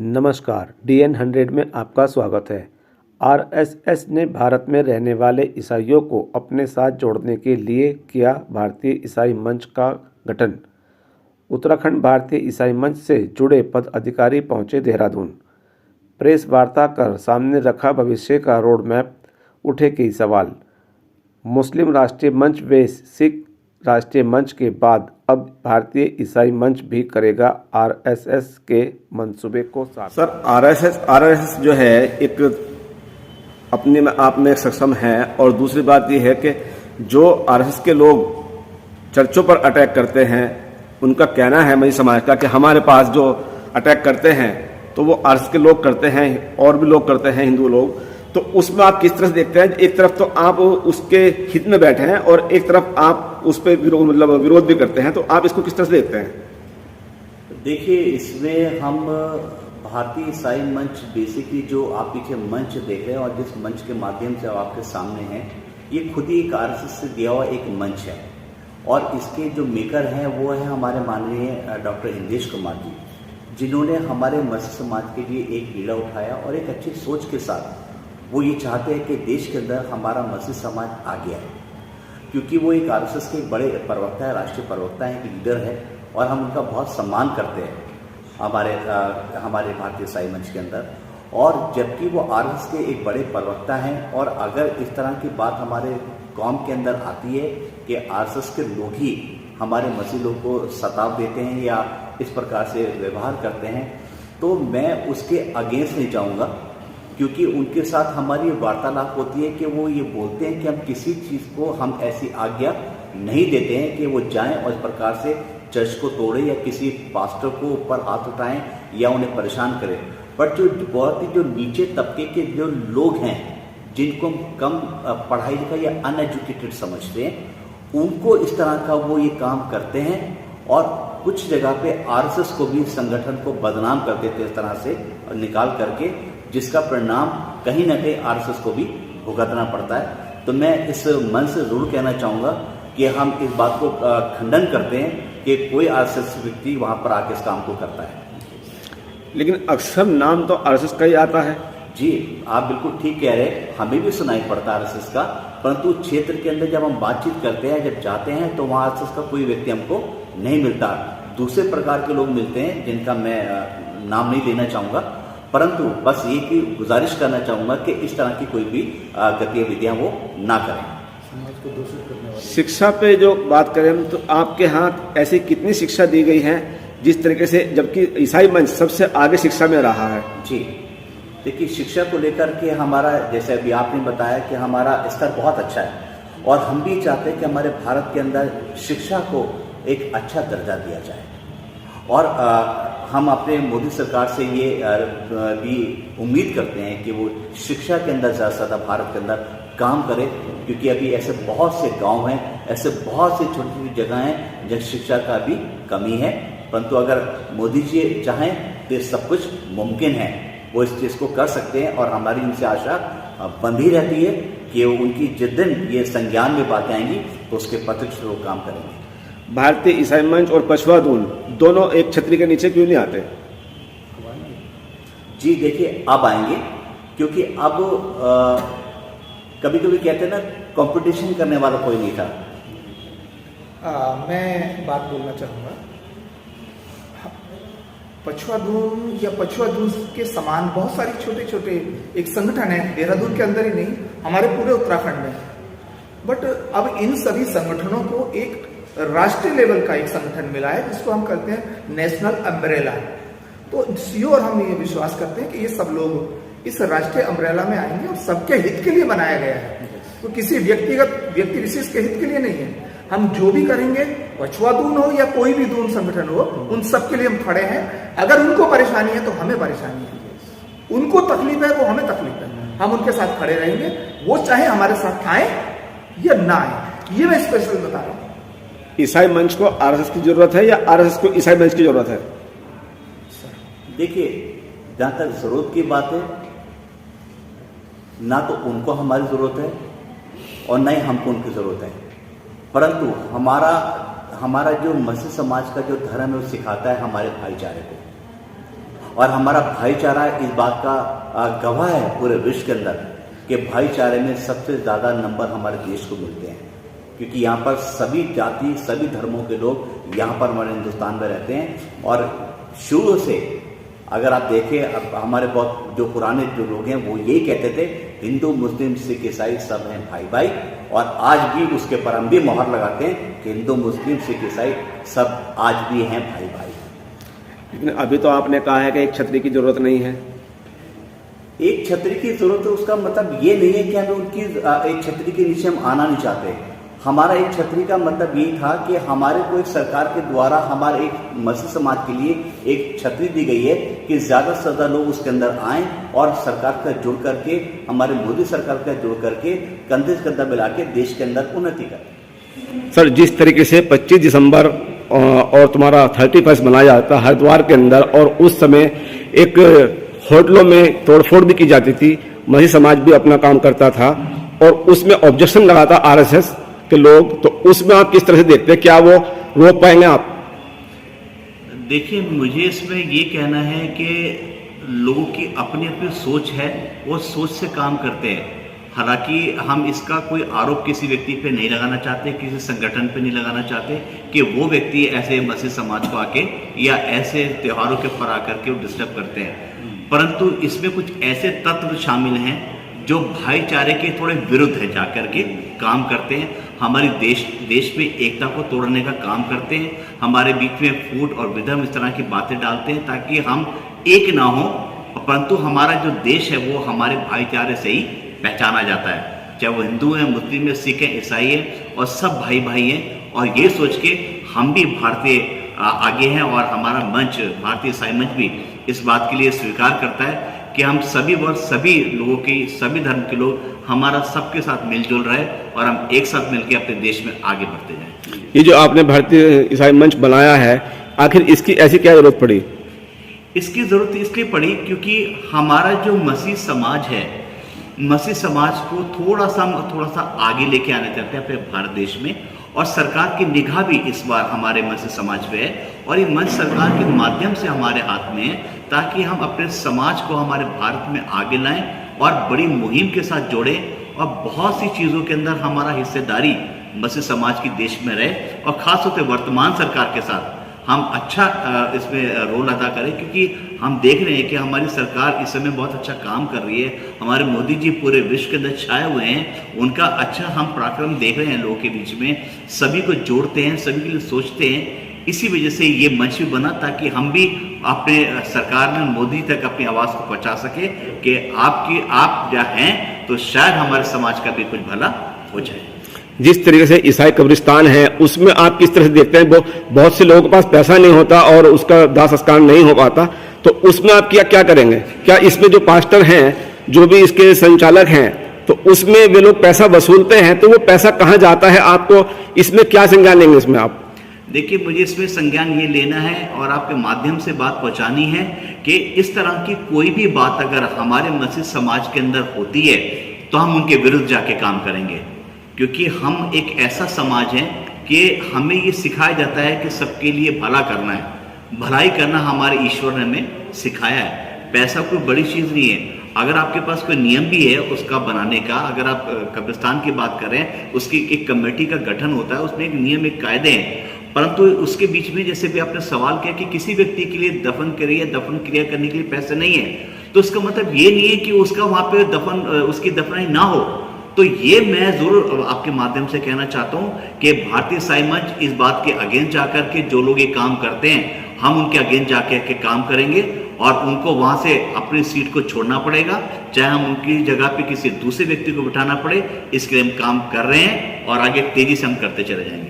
नमस्कार, DN100 में आपका स्वागत है। आरएसएस ने भारत में रहने वाले ईसाइयों को अपने साथ जोड़ने के लिए किया भारतीय ईसाई मंच का गठन। उत्तराखंड भारतीय ईसाई मंच से जुड़े पदाधिकारी पहुंचे देहरादून। प्रेस वार्ता कर सामने रखा भविष्य का रोड मैप, उठे कई सवाल। मुस्लिम राष्ट्रीय मंच व सिख राष्ट्रीय मंच के बाद अब भारतीय ईसाई मंच भी करेगा आरएसएस के मंसूबे को साकार। सर, आरएसएस जो है एक अपने में आप में सक्षम है, और दूसरी बात यह है कि जो आरएसएस के लोग चर्चों पर अटैक करते हैं, उनका कहना है मसीह समाज का कि हमारे पास जो अटैक करते हैं तो वो आरएसएस के लोग करते हैं और भी लोग करते हैं, हिंदू लोग। तो उसमें आप किस तरह से देखते हैं? एक तरफ तो आप उसके हित में बैठे हैं और एक तरफ आप उस पर विरोध भी करते हैं, तो आप इसको किस तरह से देखते हैं? देखिए, इसमें हम भारतीय ईसाई मंच बेसिकली जो आप पीछे मंच देख रहे हैं और जिस मंच के माध्यम से आपके सामने है, ये खुद ही एक आरएसएस से दिया हुआ एक मंच है, और इसके जो मेकर हैं वो है हमारे माननीय डॉक्टर हिंदेश कुमार जी, जिन्होंने हमारे मसीह समाज के लिए एक बीड़ा उठाया और एक अच्छी सोच के साथ वो ये चाहते हैं कि देश के अंदर हमारा मसीह समाज आ गया है, क्योंकि वो एक आरएसएस के बड़े प्रवक्ता है, राष्ट्रीय प्रवक्ता है, एक लीडर है, और हम उनका बहुत सम्मान करते हैं हमारे भारतीय ईसाई मंच के अंदर। और जबकि वो आरएसएस के एक बड़े प्रवक्ता हैं, और अगर इस तरह की बात हमारे कौम के अंदर आती है कि आरएसएस के लोग ही हमारे मसीह लोग को सताव देते हैं या इस प्रकार से व्यवहार करते हैं, तो मैं उसके अगेंस्ट नहीं जाऊंगा, क्योंकि उनके साथ हमारी वार्तालाप होती है कि वो ये बोलते हैं कि हम किसी चीज़ को हम ऐसी आज्ञा नहीं देते हैं कि वो जाएं और इस प्रकार से चर्च को तोड़े या किसी पास्टर को ऊपर हाथ उठाएं या उन्हें परेशान करें। बट जो बहुत ही जो नीचे तबके के जो लोग हैं, जिनको हम कम पढ़ाई लिखाई या अनएजुकेटेड समझते हैं, उनको इस तरह का वो ये काम करते हैं, और कुछ जगह पे आरएसएस को भी संगठन को बदनाम कर देते इस तरह से निकाल करके, जिसका परिणाम कहीं ना कहीं आरएसएस को भी भुगतना पड़ता है। तो मैं इस मन से जरूर कहना चाहूँगा कि हम इस बात को खंडन करते हैं कि कोई आरएसएस व्यक्ति वहाँ पर आके इस काम को करता है। लेकिन अक्सर नाम तो आरएसएस का ही आता है। जी, आप बिल्कुल ठीक कह रहे हैं, हमें भी सुनाई पड़ता है आरएसएस का, परंतु क्षेत्र के अंदर जब हम बातचीत करते हैं, जब जाते हैं, तो वहाँ आरएसएस का कोई व्यक्ति हमको नहीं मिलता। दूसरे प्रकार के लोग मिलते हैं जिनका मैं नाम नहीं लेना चाहूँगा, परंतु बस ये कि गुजारिश करना चाहूँगा कि इस तरह की कोई भी गतिविधियाँ वो ना करें। शिक्षा पे जो बात करें तो आपके यहाँ ऐसी कितनी शिक्षा दी गई है जिस तरीके से, जबकि ईसाई मंच सबसे आगे शिक्षा में रहा है? जी, देखिए, शिक्षा को लेकर के हमारा, जैसे अभी आपने बताया कि हमारा स्तर बहुत अच्छा है, और हम भी चाहते हैं कि हमारे भारत के अंदर शिक्षा को एक अच्छा दर्जा दिया जाए। और हम अपने मोदी सरकार से ये भी उम्मीद करते हैं कि वो शिक्षा के अंदर ज़्यादा से ज़्यादा भारत के अंदर काम करे, क्योंकि अभी ऐसे बहुत से गांव हैं, ऐसे बहुत सी छोटी छोटी जगह हैं जहाँ शिक्षा का भी कमी है, परंतु अगर मोदी जी चाहें तो सब कुछ मुमकिन है, वो इस चीज़ को कर सकते हैं। और हमारी उनसे आशा बंधी रहती है कि उनकी जिस दिन ये संज्ञान में बातें आएंगी तो उसके प्रत्यक्ष वो काम करेंगे। भारतीय ईसाई मंच और पछुआ दून दोनों एक छतरी के नीचे क्यों नहीं आते? जी देखिए, अब आएंगे, क्योंकि अब कभी कभी कहते हैं ना, कंपटीशन करने वाला कोई नहीं था। मैं बात बोलना चाहूँगा, पछुआ दून या पछुआ दून के समान बहुत सारे छोटे छोटे एक संगठन है, देहरादून के अंदर ही नहीं, हमारे पूरे उत्तराखंड में। बट अब इन सभी संगठनों को एक राष्ट्रीय लेवल का एक संगठन मिला है, जिसको हम कहते हैं नेशनल अम्ब्रेला। तो श्योर हम ये विश्वास करते हैं कि ये सब लोग इस राष्ट्रीय अम्ब्रेला में आएंगे, और सबके हित के लिए बनाया गया है, तो किसी व्यक्ति विशेष के हित के लिए नहीं है। हम जो भी करेंगे, पछुआ दून हो या कोई भी दून संगठन हो, उन सब के लिए हम खड़े हैं। अगर उनको परेशानी है तो हमें परेशानी है, उनको तकलीफ है वो हमें तकलीफ है, हम उनके साथ खड़े रहेंगे, वो चाहे हमारे साथ आए या ना आए। ये मैं स्पेशल बता रहा हूँ। ईसाई मंच को आरएसएस की जरूरत है या आरएसएस को ईसाई मंच की जरूरत है? देखिए, जहां तक जरूरत की बात है, ना तो उनको हमारी जरूरत है और ना ही हमको उनकी जरूरत है, परंतु हमारा जो मसीह समाज का जो धर्म है वो सिखाता है हमारे भाईचारे को, और हमारा भाईचारा इस बात का गवाह है पूरे विश्व के अंदर कि भाईचारे में सबसे ज़्यादा नंबर हमारे देश को मिलते हैं, क्योंकि यहाँ पर सभी जाति सभी धर्मों के लोग यहाँ पर हमारे हिंदुस्तान में रहते हैं। और शुरू से अगर आप देखें, अब हमारे बहुत जो पुराने जो लोग हैं वो यही कहते थे, हिंदू मुस्लिम सिख ईसाई सब हैं भाई भाई, और आज भी उसके पर हम भी मोहर लगाते हैं कि हिंदू मुस्लिम सिख ईसाई सब आज भी हैं भाई भाई। लेकिन अभी तो आपने कहा है कि एक छतरी की जरूरत नहीं है। एक छतरी की जरूरत है, उसका मतलब ये नहीं है कि हमें उनकी एक छतरी के नीचे हम आना नहीं चाहते। हमारा एक छतरी का मतलब ये था कि हमारे को एक सरकार के द्वारा हमारे एक मसीह समाज के लिए एक छतरी दी गई है कि ज्यादा से ज्यादा लोग उसके अंदर आएं और सरकार का जुड़ करके, हमारे मोदी सरकार का जुड़ करके कंधे से कंधा मिला के देश के अंदर उन्नति करें। सर, जिस तरीके से 25 दिसंबर और तुम्हारा 31 मनाया जाता है हरिद्वार के अंदर, और उस समय एक होटलों में तोड़फोड़ भी की जाती थी, मसीह समाज भी अपना काम करता था और उसमें ऑब्जेक्शन लगाता आरएसएस के लोग, तो उसमें आप किस तरह से देखते हैं, क्या वो रोक पाएंगे आप? देखिए, मुझे इसमें ये कहना है कि लोगों की अपनी अपनी सोच है, वो सोच से काम करते हैं। हालांकि हम इसका कोई आरोप किसी व्यक्ति पे नहीं लगाना चाहते, किसी संगठन पे नहीं लगाना चाहते कि वो व्यक्ति ऐसे मसीह समाज को आके या ऐसे त्योहारों के पर आकर के वो डिस्टर्ब करते हैं, परंतु इसमें कुछ ऐसे तत्व शामिल हैं जो भाईचारे के थोड़े विरुद्ध है, जाकर के काम करते हैं, हमारी देश में एकता को तोड़ने का काम करते हैं, हमारे बीच में फूट और विधर्म इस तरह की बातें डालते हैं ताकि हम एक ना हो, परंतु हमारा जो देश है वो हमारे भाईचारे से ही पहचाना जाता है, चाहे वो हिंदू हैं, मुस्लिम हैं, सिख हैं, ईसाई हैं, और सब भाई भाई हैं। और ये सोच के हम भी भारतीय आगे हैं और हमारा मंच, भारतीय ईसाई मंच भी इस बात के लिए स्वीकार करता है कि हम सभी वर्ग, सभी लोगों की, सभी धर्म के लोग हमारा सबके साथ मिलजुल रहे और हम एक साथ मिलकर अपने देश में आगे बढ़ते जाएं। ये जो आपने भारतीय ईसाई मंच बनाया है, आखिर इसकी ऐसी क्या जरूरत पड़ी? इसकी जरूरत इसलिए पड़ी क्योंकि हमारा जो मसीह समाज है, मसीह समाज को थोड़ा सा आगे लेके आना चाहते हैं अपने भारत देश में, और सरकार की निगाह भी इस बार हमारे मसीह समाज पे है और ये मंच सरकार के माध्यम से हमारे हाथ में है ताकि हम अपने समाज को हमारे भारत में आगे लाएं और बड़ी मुहिम के साथ जोड़ें और बहुत सी चीज़ों के अंदर हमारा हिस्सेदारी मसीह समाज की देश में रहे, और खासतौर से वर्तमान सरकार के साथ हम अच्छा इसमें रोल अदा करें, क्योंकि हम देख रहे हैं कि हमारी सरकार इस समय बहुत अच्छा काम कर रही है। हमारे मोदी जी पूरे विश्व के अंदर छाए हुए हैं, उनका अच्छा हम पराक्रम देख रहे हैं लोगों के बीच में, सभी को जोड़ते हैं, सभी के लिए सोचते हैं। इसी वजह से ये मंच भी बना ताकि हम भी अपने सरकार में मोदी तक अपनी आवाज़ को पहुंचा सके कि आप जो हैं तो शायद हमारे समाज का भी कुछ भला हो जाए। जिस तरीके से ईसाई कब्रिस्तान है उसमें आप किस तरह से देखते हैं? बहुत से लोगों के पास पैसा नहीं होता और उसका दाह संस्कार नहीं हो पाता, तो उसमें आप क्या करेंगे? क्या इसमें जो पास्टर हैं, जो भी इसके संचालक हैं, तो उसमें वे लोग पैसा वसूलते हैं, तो वो पैसा कहाँ जाता है? आपको इसमें क्या संज्ञान लेंगे इसमें आप? देखिए, मुझे इसमें संज्ञान ये लेना है और आपके माध्यम से बात पहुंचानी है कि इस तरह की कोई भी बात अगर हमारे मसीह समाज के अंदर होती है तो हम उनके विरुद्ध जाके काम करेंगे, क्योंकि हम एक ऐसा समाज है कि हमें ये सिखाया जाता है कि सबके लिए भला करना है, भलाई करना हमारे ईश्वर ने हमें सिखाया है। पैसा कोई बड़ी चीज़ नहीं है। अगर आपके पास कोई नियम भी है उसका बनाने का, अगर आप कब्रिस्तान की बात करें, उसकी एक कमेटी का गठन होता है, उसमें एक नियम, एक कायदे हैं, परंतु उसके बीच में जैसे भी आपने सवाल किया कि किसी व्यक्ति के लिए दफन क्रिया करने के लिए पैसे नहीं है, तो उसका मतलब ये नहीं है कि उसका वहाँ पे उसकी दफनाई ना हो। तो ये मैं जरूर आपके माध्यम से कहना चाहता हूँ कि भारतीय ईसाई मंच इस बात के अगेंस्ट जाकर के, जो लोग ये काम करते हैं, हम उनके अगेंस्ट जाकर के काम करेंगे और उनको वहां से अपनी सीट को छोड़ना पड़ेगा, चाहे हम उनकी जगह पे किसी दूसरे व्यक्ति को बिठाना पड़े। इसके लिए हम काम कर रहे हैं और आगे तेजी से हम करते चले जाएंगे।